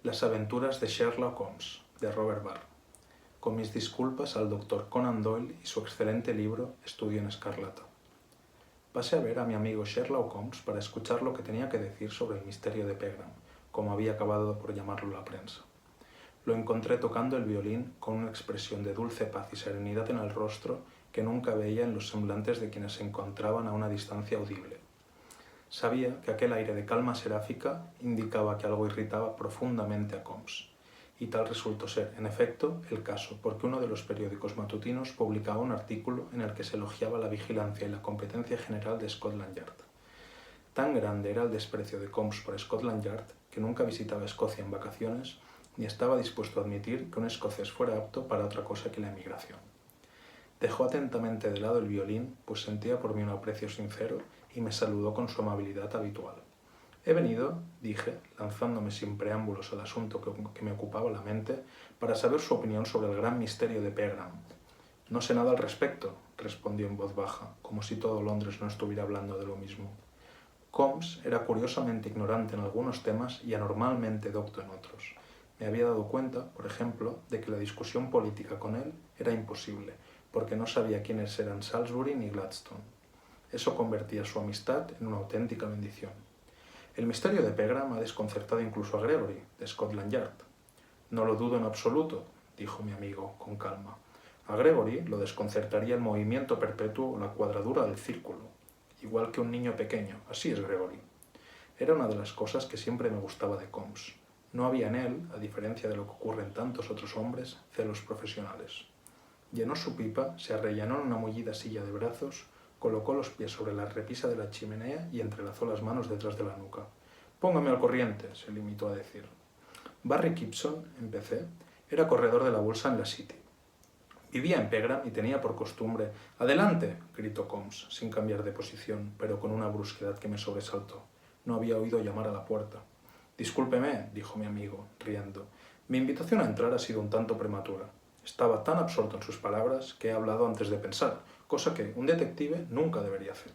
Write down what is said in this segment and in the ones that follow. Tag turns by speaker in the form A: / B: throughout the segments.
A: Las aventuras de Sherlock Holmes, de Robert Barr. Con mis disculpas al Dr. Conan Doyle y su excelente libro Estudio en Escarlata. Pasé a ver a mi amigo Sherlock Holmes para escuchar lo que tenía que decir sobre el misterio de Pegram, como había acabado por llamarlo la prensa. Lo encontré tocando el violín con una expresión de dulce paz y serenidad en el rostro que nunca veía en los semblantes de quienes se encontraban a una distancia audible. Sabía que aquel aire de calma seráfica indicaba que algo irritaba profundamente a Holmes. Y tal resultó ser, en efecto, el caso, porque uno de los periódicos matutinos publicaba un artículo en el que se elogiaba la vigilancia y la competencia general de Scotland Yard. Tan grande era el desprecio de Holmes por Scotland Yard que nunca visitaba Escocia en vacaciones ni estaba dispuesto a admitir que un escocés fuera apto para otra cosa que la emigración. Dejó atentamente de lado el violín, pues sentía por mí un aprecio sincero y me saludó con su amabilidad habitual. He venido, dije, lanzándome sin preámbulos al asunto que me ocupaba la mente, para saber su opinión sobre el gran misterio de Pegram. No sé nada al respecto, respondió en voz baja, como si todo Londres no estuviera hablando de lo mismo. Holmes era curiosamente ignorante en algunos temas y anormalmente docto en otros. Me había dado cuenta, por ejemplo, de que la discusión política con él era imposible, porque no sabía quiénes eran Salisbury ni Gladstone. Eso convertía su amistad en una auténtica bendición. El misterio de Pegram ha desconcertado incluso a Gregory, de Scotland Yard. No lo dudo en absoluto, dijo mi amigo, con calma. A Gregory lo desconcertaría el movimiento perpetuo o la cuadradura del círculo, igual que un niño pequeño, así es Gregory. Era una de las cosas que siempre me gustaba de Holmes. No había en él, a diferencia de lo que ocurre en tantos otros hombres, celos profesionales. Llenó su pipa, se arrellanó en una mullida silla de brazos, colocó los pies sobre la repisa de la chimenea y entrelazó las manos detrás de la nuca. «Póngame al corriente», se limitó a decir. Barry Gibson, empecé, era corredor de la bolsa en la City. Vivía en Pegram y tenía por costumbre... «¡Adelante!», gritó Holmes, sin cambiar de posición, pero con una brusquedad que me sobresaltó. No había oído llamar a la puerta. «Discúlpeme», dijo mi amigo, riendo. «Mi invitación a entrar ha sido un tanto prematura. Estaba tan absorto en sus palabras que he hablado antes de pensar, cosa que un detective nunca debería hacer.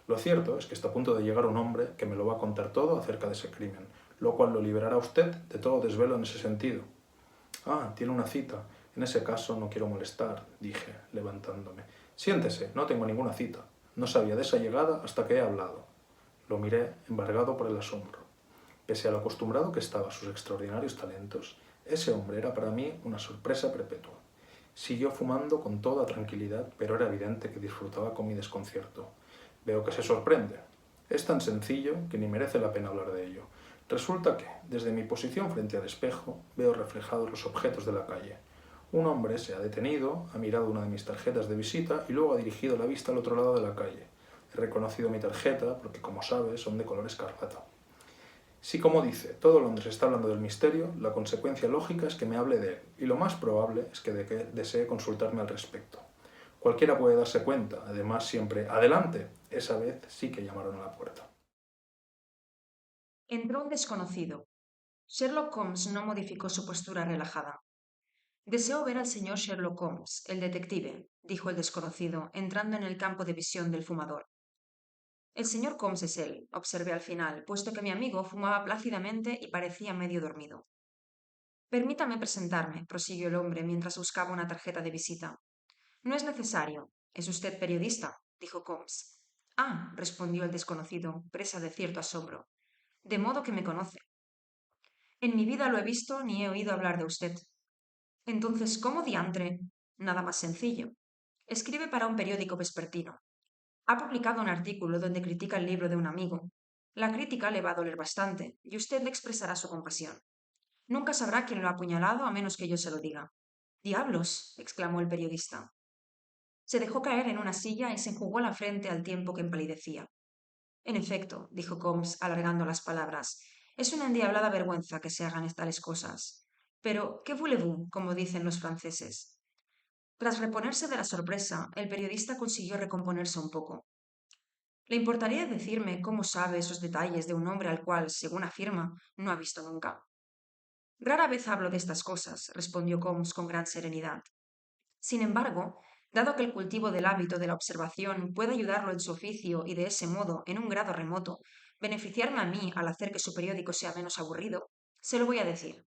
A: Lo cierto es que está a punto de llegar un hombre que me lo va a contar todo acerca de ese crimen, lo cual lo liberará a usted de todo desvelo en ese sentido». «Ah, tiene una cita. En ese caso no quiero molestar», dije, levantándome. «Siéntese, no tengo ninguna cita. No sabía de esa llegada hasta que he hablado». Lo miré, embargado por el asombro. Pese a lo acostumbrado que estaba a sus extraordinarios talentos, ese hombre era para mí una sorpresa perpetua. Siguió fumando con toda tranquilidad, pero era evidente que disfrutaba con mi desconcierto. «Veo que se sorprende. Es tan sencillo que ni merece la pena hablar de ello. Resulta que, desde mi posición frente al espejo, veo reflejados los objetos de la calle. Un hombre se ha detenido, ha mirado una de mis tarjetas de visita y luego ha dirigido la vista al otro lado de la calle. He reconocido mi tarjeta porque, como sabes, son de color escarlata. Si, como dice, todo Londres está hablando del misterio, la consecuencia lógica es que me hable de él, y lo más probable es que desee consultarme al respecto. Cualquiera puede darse cuenta, además siempre «¡Adelante!». Esa vez sí que llamaron a la puerta.
B: Entró un desconocido. Sherlock Holmes no modificó su postura relajada. «Deseo ver al señor Sherlock Holmes, el detective», dijo el desconocido, entrando en el campo de visión del fumador. «El señor Holmes es él», observé al final, puesto que mi amigo fumaba plácidamente y parecía medio dormido. «Permítame presentarme», prosiguió el hombre mientras buscaba una tarjeta de visita. «No es necesario. ¿Es usted periodista?», dijo Holmes. «Ah», respondió el desconocido, presa de cierto asombro. «De modo que me conoce». «En mi vida lo he visto ni he oído hablar de usted». «Entonces, ¿cómo diantre?» «Nada más sencillo. Escribe para un periódico vespertino. Ha publicado un artículo donde critica el libro de un amigo. La crítica le va a doler bastante y usted le expresará su compasión. Nunca sabrá quién lo ha apuñalado a menos que yo se lo diga». «¡Diablos!», exclamó el periodista. Se dejó caer en una silla y se enjugó la frente al tiempo que empalidecía. «En efecto», dijo Holmes, alargando las palabras, «es una endiablada vergüenza que se hagan tales cosas. Pero, ¿qué voulez-vous?», como dicen los franceses. Tras reponerse de la sorpresa, el periodista consiguió recomponerse un poco. «¿Le importaría decirme cómo sabe esos detalles de un hombre al cual, según afirma, no ha visto nunca?» «Rara vez hablo de estas cosas», respondió Holmes con gran serenidad. «Sin embargo, dado que el cultivo del hábito de la observación puede ayudarlo en su oficio y de ese modo, en un grado remoto, beneficiarme a mí al hacer que su periódico sea menos aburrido, se lo voy a decir.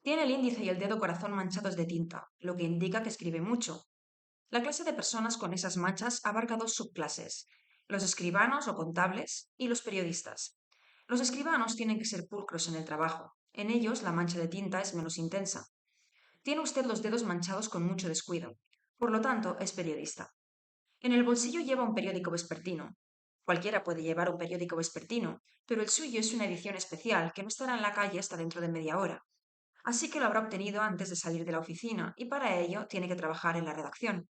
B: Tiene el índice y el dedo corazón manchados de tinta, lo que indica que escribe mucho. La clase de personas con esas manchas abarca dos subclases, los escribanos o contables y los periodistas. Los escribanos tienen que ser pulcros en el trabajo. En ellos la mancha de tinta es menos intensa. Tiene usted los dedos manchados con mucho descuido. Por lo tanto, es periodista. En el bolsillo lleva un periódico vespertino. Cualquiera puede llevar un periódico vespertino, pero el suyo es una edición especial que no estará en la calle hasta dentro de media hora. Así que lo habrá obtenido antes de salir de la oficina y para ello tiene que trabajar en la redacción.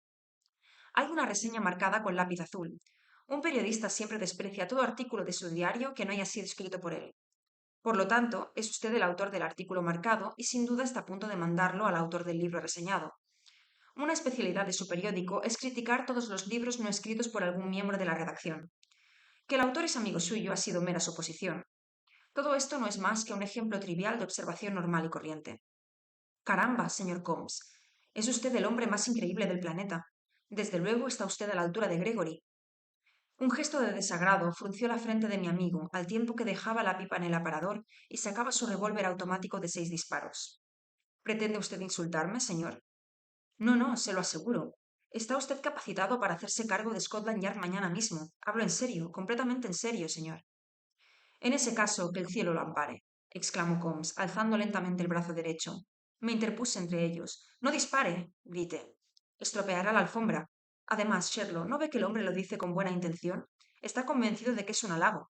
B: Hay una reseña marcada con lápiz azul. Un periodista siempre desprecia todo artículo de su diario que no haya sido escrito por él. Por lo tanto, es usted el autor del artículo marcado y sin duda está a punto de mandarlo al autor del libro reseñado. Una especialidad de su periódico es criticar todos los libros no escritos por algún miembro de la redacción. Que el autor es amigo suyo ha sido mera suposición. Todo esto no es más que un ejemplo trivial de observación normal y corriente. Caramba, señor Combs, es usted el hombre más increíble del planeta. Desde luego está usted a la altura de Gregory. Un gesto de desagrado frunció la frente de mi amigo al tiempo que dejaba la pipa en el aparador y sacaba su revólver automático de 6 disparos. ¿Pretende usted insultarme, señor? No, no, se lo aseguro. Está usted capacitado para hacerse cargo de Scotland Yard mañana mismo. Hablo en serio, completamente en serio, señor. En ese caso, que el cielo lo ampare, exclamó Holmes, alzando lentamente el brazo derecho. Me interpuse entre ellos. No dispare, grité. Estropeará la alfombra. Además, Sherlock, ¿no ve que el hombre lo dice con buena intención? Está convencido de que es un halago.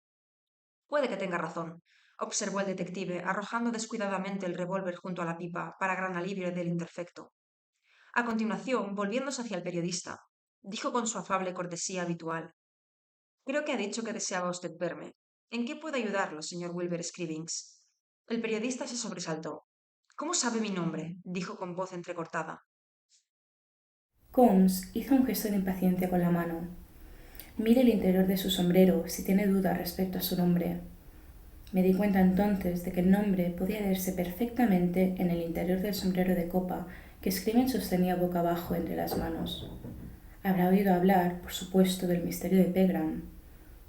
B: Puede que tenga razón, observó el detective, arrojando descuidadamente el revólver junto a la pipa, para gran alivio del interfecto. A continuación, volviéndose hacia el periodista, dijo con su afable cortesía habitual: Creo que ha dicho que deseaba usted verme. ¿En qué puedo ayudarlo, señor Wilbur Scrivings? El periodista se sobresaltó. ¿Cómo sabe mi nombre? Dijo con voz entrecortada.
C: Holmes hizo un gesto de impaciencia con la mano. Mire el interior de su sombrero si tiene duda respecto a su nombre. Me di cuenta entonces de que el nombre podía leerse perfectamente en el interior del sombrero de copa que Scriven sostenía boca abajo entre las manos. Habrá oído hablar, por supuesto, del misterio de Pegram.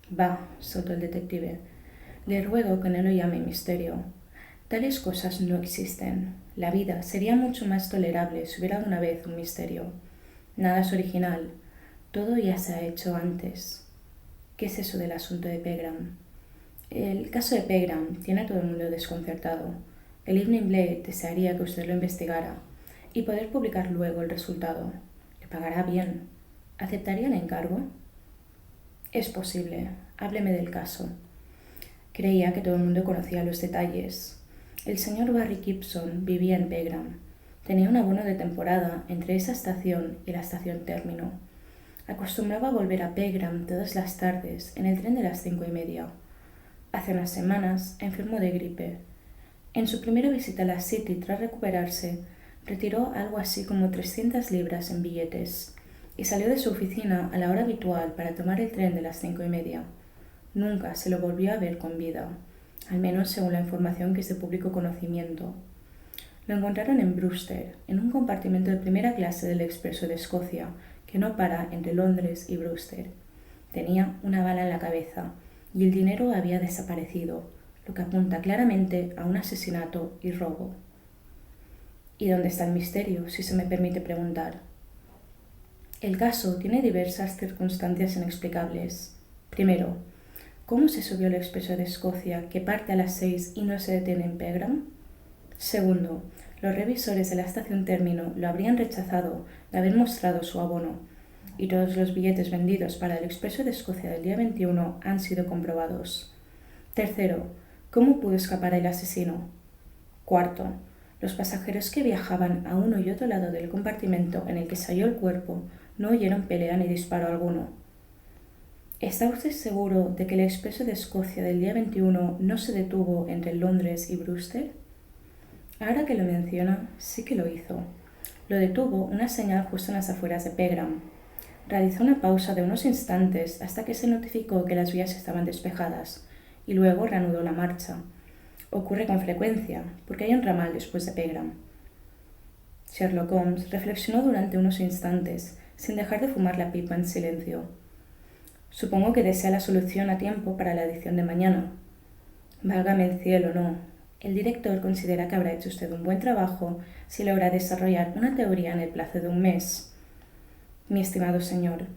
C: Bah, soltó el detective. Le ruego que no lo llame misterio. Tales cosas no existen. La vida sería mucho más tolerable si hubiera una vez un misterio. Nada es original. Todo ya se ha hecho antes. ¿Qué es eso del asunto de Pegram? El caso de Pegram tiene a todo el mundo desconcertado. El Evening Blade desearía que usted lo investigara y poder publicar luego el resultado. Le pagará bien. ¿Aceptaría el encargo? Es posible. Hábleme del caso. Creía que todo el mundo conocía los detalles. El señor Barry Gibson vivía en Pegram. Tenía un abono de temporada entre esa estación y la estación término. Acostumbraba a volver a Pegram todas las tardes en el tren de las 5:30. Hace unas semanas enfermó de gripe. En su primera visita a la City tras recuperarse, retiró algo así como 300 libras en billetes y salió de su oficina a la hora habitual para tomar el tren de las 5:30. Nunca se lo volvió a ver con vida, al menos según la información que es de público conocimiento. Lo encontraron en Brewster, en un compartimento de primera clase del Expreso de Escocia, que no para entre Londres y Brewster. Tenía una bala en la cabeza y el dinero había desaparecido, lo que apunta claramente a un asesinato y robo. ¿Y dónde está el misterio, si se me permite preguntar? El caso tiene diversas circunstancias inexplicables. Primero, ¿cómo se subió el Expreso de Escocia que parte a las 6 y no se detiene en Pegram? Segundo, los revisores de la estación término lo habrían rechazado de haber mostrado su abono, y todos los billetes vendidos para el Expreso de Escocia del día 21 han sido comprobados. Tercero, ¿cómo pudo escapar el asesino? Cuarto, los pasajeros que viajaban a uno y otro lado del compartimento en el que se halló el cuerpo no oyeron pelea ni disparo alguno. ¿Está usted seguro de que el Expreso de Escocia del día 21 no se detuvo entre Londres y Brewster? Ahora que lo menciona, sí que lo hizo. Lo detuvo una señal justo en las afueras de Pegram. Realizó una pausa de unos instantes hasta que se notificó que las vías estaban despejadas y luego reanudó la marcha. Ocurre con frecuencia, porque hay un ramal después de Pegram. Sherlock Holmes reflexionó durante unos instantes, sin dejar de fumar la pipa en silencio. Supongo que desea la solución a tiempo para la edición de mañana. Válgame el cielo, no. El director considera que habrá hecho usted un buen trabajo si logra desarrollar una teoría en el plazo de un mes. Mi estimado señor,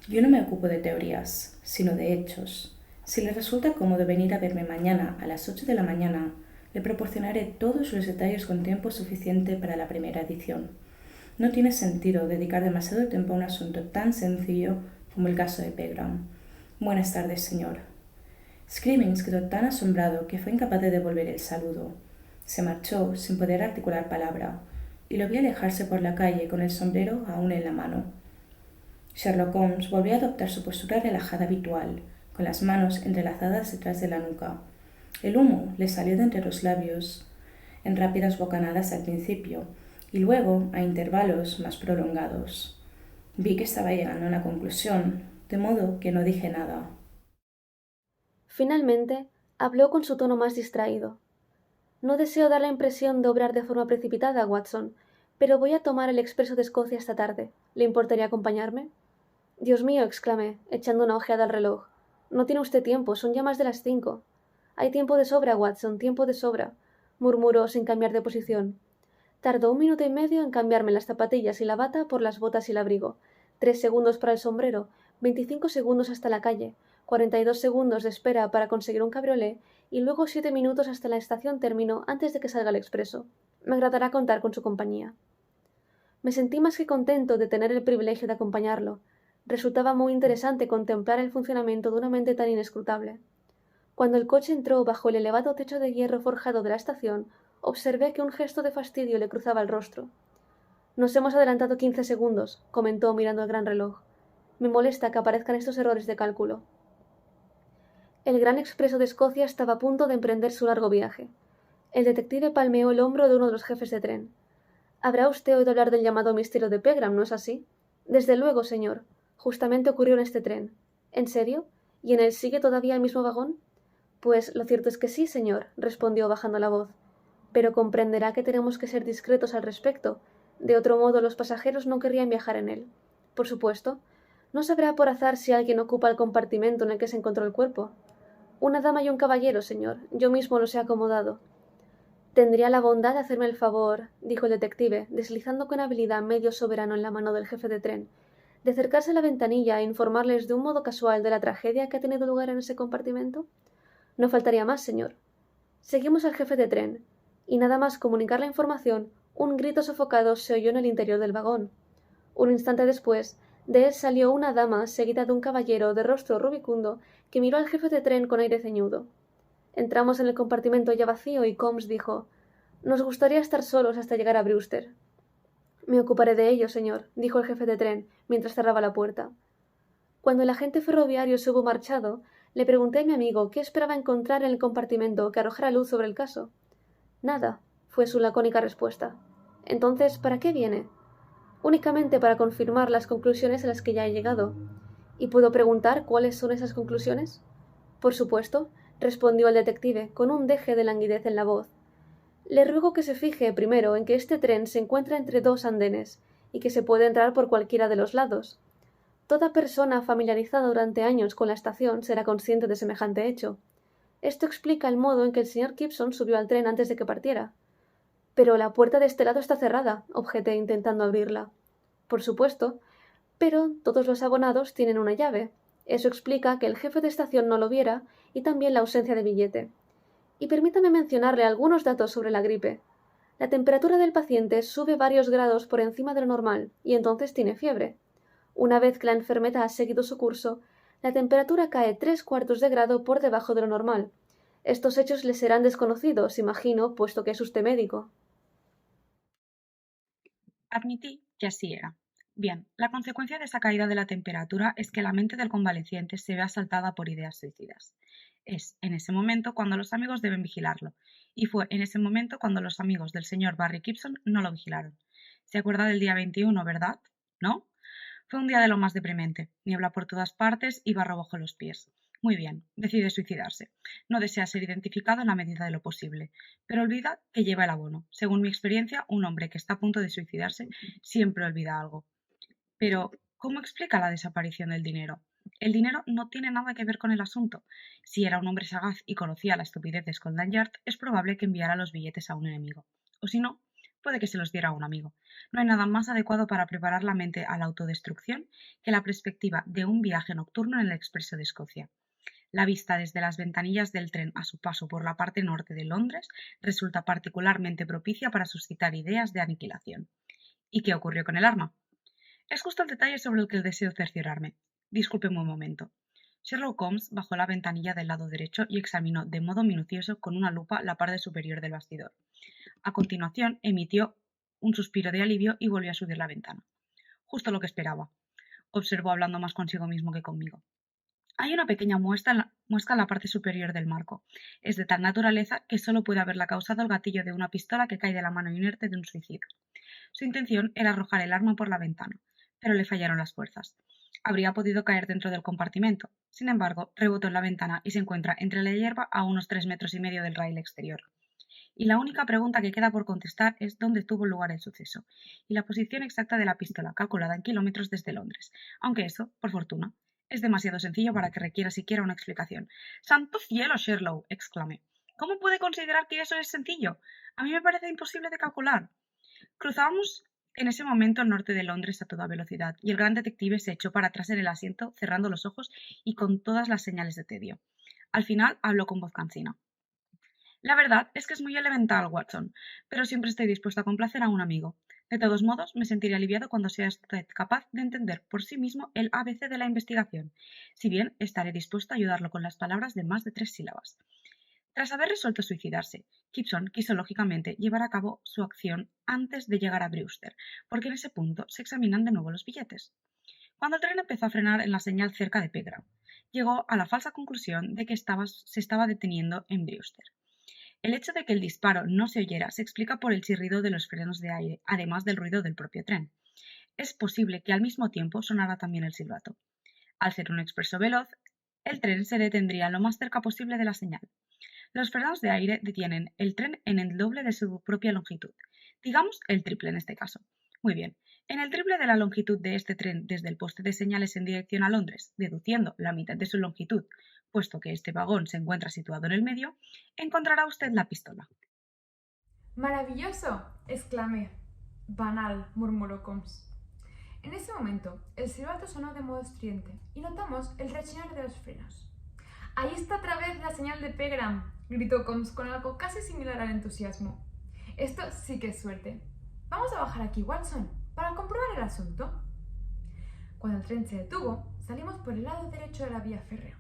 C: yo no me ocupo de teorías, sino de hechos. Si le resulta cómodo venir a verme mañana a las 8 de la mañana, le proporcionaré todos los detalles con tiempo suficiente para la primera edición. No tiene sentido dedicar demasiado tiempo a un asunto tan sencillo como el caso de Pegram. Buenas tardes, señor. Scrivens quedó tan asombrado que fue incapaz de devolver el saludo. Se marchó sin poder articular palabra, y lo vi alejarse por la calle con el sombrero aún en la mano. Sherlock Holmes volvió a adoptar su postura relajada habitual, con las manos entrelazadas detrás de la nuca. El humo le salió de entre los labios en rápidas bocanadas al principio, y luego a intervalos más prolongados. Vi que estaba llegando a una conclusión, de modo que no dije nada.
D: Finalmente, habló con su tono más distraído. No deseo dar la impresión de obrar de forma precipitada, Watson, pero voy a tomar el expreso de Escocia esta tarde. ¿Le importaría acompañarme? Dios mío, exclamé, echando una ojeada al reloj. No tiene usted tiempo, son ya más de las 5. Hay tiempo de sobra, Watson, tiempo de sobra, murmuró sin cambiar de posición. Tardó 1 minuto y medio en cambiarme las zapatillas y la bata por las botas y el abrigo, 3 segundos para el sombrero, 25 segundos hasta la calle, 42 segundos de espera para conseguir un cabriolé y luego 7 minutos hasta la estación término antes de que salga el expreso. Me agradará contar con su compañía. Me sentí más que contento de tener el privilegio de acompañarlo. Resultaba muy interesante contemplar el funcionamiento de una mente tan inescrutable. Cuando el coche entró bajo el elevado techo de hierro forjado de la estación, observé que un gesto de fastidio le cruzaba el rostro. Nos hemos adelantado 15 segundos, comentó mirando el gran reloj. Me molesta que aparezcan estos errores de cálculo. El gran expreso de Escocia estaba a punto de emprender su largo viaje. El detective palmeó el hombro de uno de los jefes de tren. Habrá usted oído hablar del llamado misterio de Pegram, ¿no es así? Desde luego, señor. Justamente ocurrió en este tren. ¿En serio? ¿Y en él sigue todavía el mismo vagón? Pues lo cierto es que sí, señor, respondió bajando la voz. Pero comprenderá que tenemos que ser discretos al respecto. De otro modo, los pasajeros no querrían viajar en él. Por supuesto. No sabrá por azar si alguien ocupa el compartimento en el que se encontró el cuerpo. Una dama y un caballero, señor. Yo mismo los he acomodado. Tendría la bondad de hacerme el favor, dijo el detective, deslizando con habilidad medio soberano en la mano del jefe de tren, de acercarse a la ventanilla e informarles de un modo casual de la tragedia que ha tenido lugar en ese compartimento. No faltaría más, señor. Seguimos al jefe de tren, y nada más comunicar la información, un grito sofocado se oyó en el interior del vagón. Un instante después, de él salió una dama seguida de un caballero de rostro rubicundo que miró al jefe de tren con aire ceñudo. Entramos en el compartimento ya vacío y Combs dijo: «Nos gustaría estar solos hasta llegar a Brewster». «Me ocuparé de ello, señor», dijo el jefe de tren, mientras cerraba la puerta. Cuando el agente ferroviario se hubo marchado, le pregunté a mi amigo qué esperaba encontrar en el compartimento que arrojara luz sobre el caso. «Nada», fue su lacónica respuesta. «Entonces, ¿para qué viene?» «Únicamente para confirmar las conclusiones a las que ya he llegado». «¿Y puedo preguntar cuáles son esas conclusiones?» «Por supuesto», respondió el detective, con un deje de languidez en la voz. «Le ruego que se fije, primero, en que este tren se encuentra entre 2 andenes, y que se puede entrar por cualquiera de los lados. Toda persona familiarizada durante años con la estación será consciente de semejante hecho. Esto explica el modo en que el señor Gibson subió al tren antes de que partiera». «Pero la puerta de este lado está cerrada», objeté intentando abrirla. «Por supuesto, pero todos los abonados tienen una llave. Eso explica que el jefe de estación no lo viera y también la ausencia de billete. Y permítame mencionarle algunos datos sobre la gripe. La temperatura del paciente sube varios grados por encima de lo normal y entonces tiene fiebre. Una vez que la enfermedad ha seguido su curso, la temperatura cae 3/4 de grado por debajo de lo normal. Estos hechos le serán desconocidos, imagino, puesto que es usted médico».
E: Admití que así era. Bien, la consecuencia de esa caída de la temperatura es que la mente del convaleciente se ve asaltada por ideas suicidas. Es en ese momento cuando los amigos deben vigilarlo, y fue en ese momento cuando los amigos del señor Barry Gibson no lo vigilaron. ¿Se acuerda del día 21, verdad? ¿No? Fue un día de lo más deprimente. Niebla por todas partes y barro bajo los pies. Muy bien, decide suicidarse. No desea ser identificado en la medida de lo posible, pero olvida que lleva el abono. Según mi experiencia, un hombre que está a punto de suicidarse siempre olvida algo. Pero, ¿cómo explica la desaparición del dinero? el dinero no tiene nada que ver con el asunto. Si era un hombre sagaz y conocía la estupidez de Scotland Yard, es probable que enviara los billetes a un enemigo. O si no, puede que se los diera a un amigo. No hay nada más adecuado para preparar la mente a la autodestrucción que la perspectiva de un viaje nocturno en el Expreso de Escocia. La vista desde las ventanillas del tren a su paso por la parte norte de Londres resulta particularmente propicia para suscitar ideas de aniquilación. ¿Y qué ocurrió con el arma? Es justo el detalle sobre el que deseo cerciorarme. Discúlpeme un momento. Sherlock Holmes bajó la ventanilla del lado derecho y examinó de modo minucioso con una lupa la parte superior del bastidor. A continuación emitió un suspiro de alivio y volvió a subir la ventana. Justo lo que esperaba, observó hablando más consigo mismo que conmigo. Hay una pequeña muesca en la parte superior del marco. Es de tal naturaleza que solo puede haberla causado el gatillo de una pistola que cae de la mano inerte de un suicida. Su intención era arrojar el arma por la ventana, pero le fallaron las fuerzas. Habría podido caer dentro del compartimento. Sin embargo, rebotó en la ventana y se encuentra entre la hierba a unos 3,5 metros del rail exterior. Y la única pregunta que queda por contestar es dónde tuvo lugar el suceso, y la posición exacta de la pistola calculada en kilómetros desde Londres, aunque eso, por fortuna, es demasiado sencillo para que requiera siquiera una explicación. ¡Santo cielo, Sherlock!, exclamé. ¿Cómo puede considerar que eso es sencillo? A mí me parece imposible de calcular. Cruzábamos en ese momento el norte de Londres a toda velocidad, y el gran detective se echó para atrás en el asiento, cerrando los ojos y con todas las señales de tedio. Al final habló con voz cansina. La verdad es que es muy elemental, Watson, pero siempre estoy dispuesto a complacer a un amigo. De todos modos, me sentiré aliviado cuando sea usted capaz de entender por sí mismo el ABC de la investigación, si bien estaré dispuesto a ayudarlo con las palabras de más de 3 sílabas. Tras haber resuelto suicidarse, Gibson quiso lógicamente llevar a cabo su acción antes de llegar a Brewster, porque en ese punto se examinan de nuevo los billetes. Cuando el tren empezó a frenar en la señal cerca de Pegram, llegó a la falsa conclusión de que se estaba deteniendo en Brewster. El hecho de que el disparo no se oyera se explica por el chirrido de los frenos de aire, además del ruido del propio tren. Es posible que al mismo tiempo sonara también el silbato. Al ser un expreso veloz, el tren se detendría lo más cerca posible de la señal. Los frenos de aire detienen el tren en el doble de su propia longitud, digamos el triple en este caso. Muy bien, en el triple de la longitud de este tren desde el poste de señales en dirección a Londres, deduciendo la mitad de su longitud, puesto que este vagón se encuentra situado en el medio, encontrará usted la pistola.
F: ¡Maravilloso!, exclamé. Banal, murmuró Holmes. En ese momento, el silbato sonó de modo estridente y notamos el rechinar de los frenos. ¡Ahí está otra vez la señal de Pegram!, gritó Holmes con algo casi similar al entusiasmo. Esto sí que es suerte. Vamos a bajar aquí, Watson, para comprobar el asunto. Cuando el tren se detuvo, salimos por el lado derecho de la vía férrea.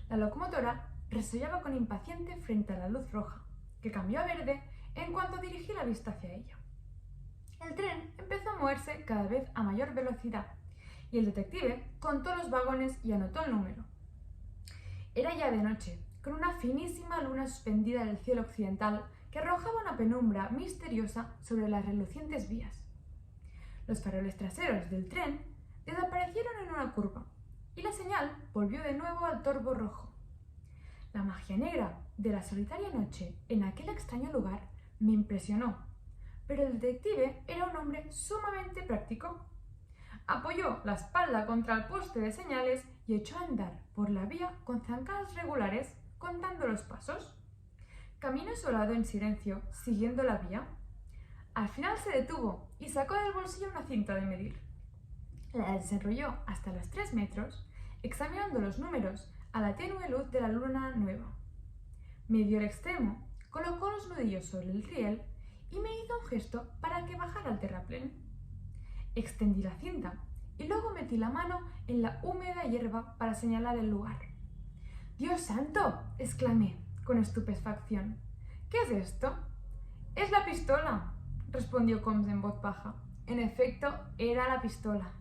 F: La locomotora resollaba con impaciente frente a la luz roja, que cambió a verde en cuanto dirigí la vista hacia ella. El tren empezó a moverse cada vez a mayor velocidad, y el detective contó los vagones y anotó el número. Era ya de noche, con una finísima luna suspendida en el cielo occidental que arrojaba una penumbra misteriosa sobre las relucientes vías. Los faroles traseros del tren desaparecieron en una curva, y la señal volvió de nuevo al torvo rojo. La magia negra de la solitaria noche en aquel extraño lugar me impresionó, pero el detective era un hombre sumamente práctico. Apoyó la espalda contra el poste de señales y echó a andar por la vía con zancadas regulares, contando los pasos. Caminó solado en silencio, siguiendo la vía. Al final se detuvo y sacó del bolsillo una cinta de medir. La desenrolló hasta los 3 metros, examinando los números a la tenue luz de la luna nueva. Midió el extremo, colocó los nudillos sobre el riel y me hizo un gesto para que bajara el terraplén. Extendí la cinta y luego metí la mano en la húmeda hierba para señalar el lugar. ¡Dios santo!, exclamé con estupefacción. ¿Qué es esto? «Es la pistola», respondió Holmes en voz baja. En efecto, era la pistola.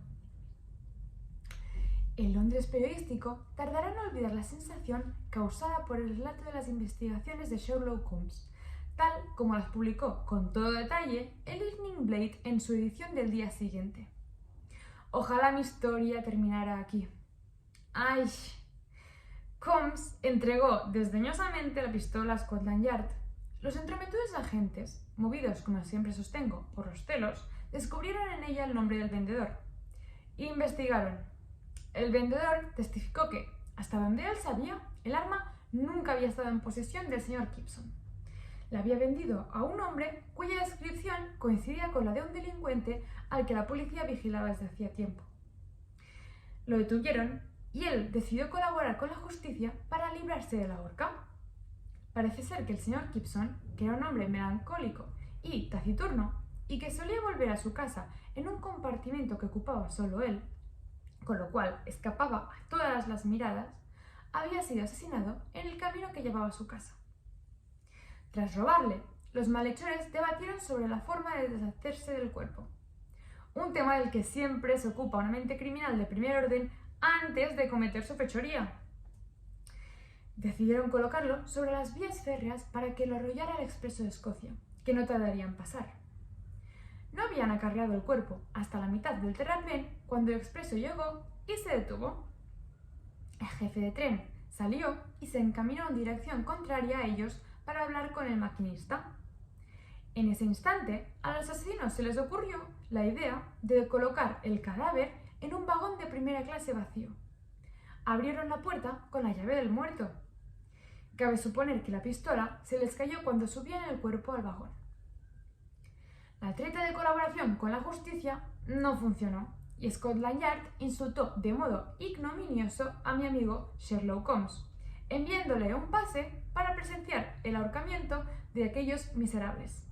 F: El Londres periodístico tardará en olvidar la sensación causada por el relato de las investigaciones de Sherlock Holmes, tal como las publicó con todo detalle el Evening Blade en su edición del día siguiente. Ojalá mi historia terminara aquí. ¡Ay! Holmes entregó desdeñosamente la pistola a Scotland Yard. Los entrometidos agentes, movidos, como siempre sostengo, por los celos, descubrieron en ella el nombre del vendedor. Investigaron. El vendedor testificó que, hasta donde él sabía, el arma nunca había estado en posesión del señor Gibson. La había vendido a un hombre cuya descripción coincidía con la de un delincuente al que la policía vigilaba desde hacía tiempo. Lo detuvieron y él decidió colaborar con la justicia para librarse de la horca. Parece ser que el señor Gibson, que era un hombre melancólico y taciturno, y que solía volver a su casa en un compartimento que ocupaba solo él, con lo cual escapaba a todas las miradas, había sido asesinado en el camino que llevaba a su casa. Tras robarle, los malhechores debatieron sobre la forma de deshacerse del cuerpo, un tema del que siempre se ocupa una mente criminal de primer orden antes de cometer su fechoría. Decidieron colocarlo sobre las vías férreas para que lo arrollara el expreso de Escocia, que no tardaría en pasar. No habían acarreado el cuerpo hasta la mitad del terraplén cuando el expreso llegó y se detuvo. El jefe de tren salió y se encaminó en dirección contraria a ellos para hablar con el maquinista. En ese instante, a los asesinos se les ocurrió la idea de colocar el cadáver en un vagón de primera clase vacío. Abrieron la puerta con la llave del muerto. Cabe suponer que la pistola se les cayó cuando subían el cuerpo al vagón. La treta de colaboración con la justicia no funcionó y Scotland Yard insultó de modo ignominioso a mi amigo Sherlock Holmes, enviándole un pase para presenciar el ahorcamiento de aquellos miserables.